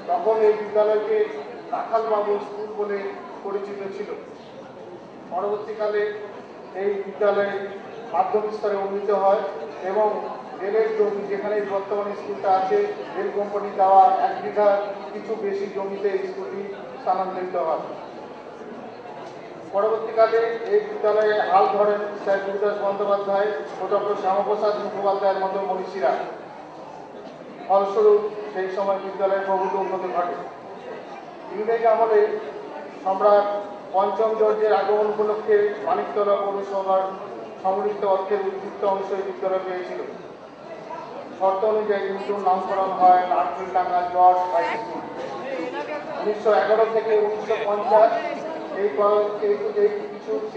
তখন এই বিদ্যালয়কে রাখালবাবু স্কুল বলে পরিচিত ছিল। পরবর্তীকালে এই বিদ্যালয়ে মাধ্যমিক স্তরে উন্নীত হয় এবং রেলের জমি, যেখানে বর্তমানে স্কুলটা আছে, রেল কোম্পানি দেওয়া 1 বিঘা কিছু বেশি জমিতে স্কুলটি স্থানান্তরিত হয়। পরবর্তীকালে এই বিদ্যালয়ে হাল ধরেন স্যার গুরুদাস বন্দ্যোপাধ্যায় ও ডক্টর শ্যামাপ্রসাদ মুখোপাধ্যায়ের মতো মনীষীরা। ফলস্বরূপ সেই সময় বিদ্যালয়ের প্রভূত উন্নতি ঘটে। ইংরেজ আমলে সম্রাট পঞ্চম জর্জের আগমন উপলক্ষে মানিকতলা পৌরসভার সংগৃহীত অর্থের উদ্বৃত্ত অংশ এই বিদ্যালয় পেয়েছিল। শর্ত অনুযায়ী নতুন নামকরণ হয় নারকেলডাঙ্গা জর্জ হাই স্কুল। 1911 থেকে 1950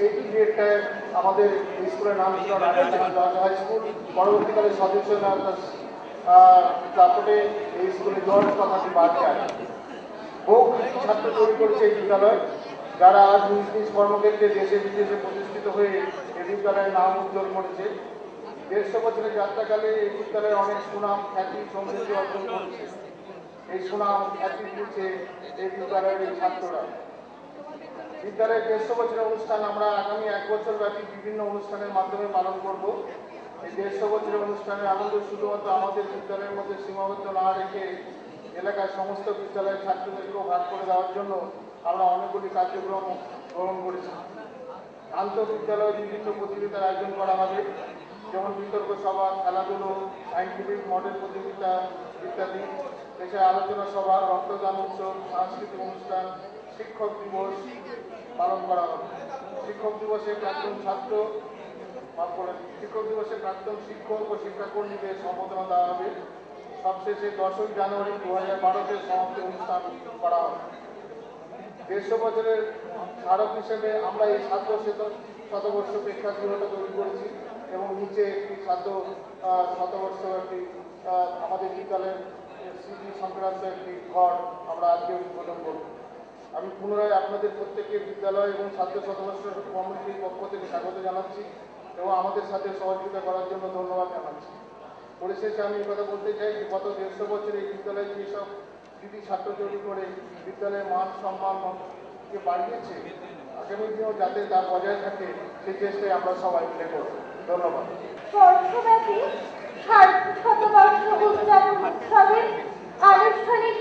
এই পিরিয়ডটায় আমাদের স্কুলের নাম ছিল নারকেলডাঙ্গা জর্জ হাই স্কুল। পরবর্তীকালে সদস্য তারপরে এই স্কুলে জর্জ কথাটি বাদ যায়। বহু ছাত্র তৈরি করেছে এই বিদ্যালয়, যারা আজ নিজ নিজ কর্মক্ষেত্রে দেশে বিদেশে প্রতিষ্ঠিত হয়ে এই বিদ্যালয়ের নাম উজ্জ্বল করেছে। 150 বছরের যাত্রাকালে এই বিদ্যালয়ের অনেক সুনাম খ্যাতি সমৃদ্ধি অর্জন করেছে। এই সুনাম খ্যাতি দিয়েছে এই বিদ্যালয়ের এই ছাত্ররা। বিদ্যালয়ের 150 বছরের অনুষ্ঠান আমরা আগামী 1 বছর ব্যাপী বিভিন্ন অনুষ্ঠানের মাধ্যমে পালন করব। এই 150 বছরের অনুষ্ঠানের আনন্দ শুধুমাত্র আমাদের বিদ্যালয়ের মধ্যে সীমাবদ্ধ না রেখে এলাকার সমস্ত বিদ্যালয়ের ছাত্রদেরকেও ভাগ করে দেওয়ার জন্য আমরা অনেকগুলি কার্যক্রম গ্রহণ করেছি। আন্তঃবিদ্যালয়ে বিভিন্ন প্রতিযোগিতার আয়োজন করা হবে, যেমন বিতর্ক সভা, খেলাধুলো, সায়েন্টিফিক মডেল প্রতিযোগিতা ইত্যাদি। এছাড়া আলোচনা সভা, রক্তদান উৎসব, সাংস্কৃতিক অনুষ্ঠান, শিক্ষক দিবস পালন করা হবে। শিক্ষক দিবসে প্রাক্তন শিক্ষক ও শিক্ষাকর্মীদের সম্বোধনা দেওয়া হবে। সবশেষে 10ই জানুয়ারি 2012-তে সমাপ্তি অনুষ্ঠান করা হবে। 150 বছরের স্মারক হিসেবে আমরা এই শতবর্ষ প্রেক্ষাগৃহটা তৈরি করেছি এবং নিচে একটি শতবর্ষ একটি আমাদের বিদ্যালয়ের স্মৃতি সংক্রান্ত একটি ঘর আমরা আজকে উদ্বোধন করব। আমি পুনরায় আপনাদের প্রত্যেককে বিদ্যালয় এবং ছাত্র শতবর্ষ কমিটির পক্ষ থেকে স্বাগত জানাচ্ছি এবং আমাদের সাথে সহযোগিতা করার জন্য ধন্যবাদ জানাচ্ছি। পরিশেষে আমি কথা বলতে চাই যে গত 150 বছরে এই বিদ্যালয়ে যেসব কৃতি ছাত্র তৈরি করে বিদ্যালয়ের মান সম্মানকে বাড়িয়েছে, আগামী দিনেও যাতে তা বজায় থাকে সেই চেষ্টায় আমরা সবাই মিলে করব। ধন্যবাদ। বর্ষব্যাপী শতবর্ষ উদযাপন উৎসবের আনুষ্ঠানিক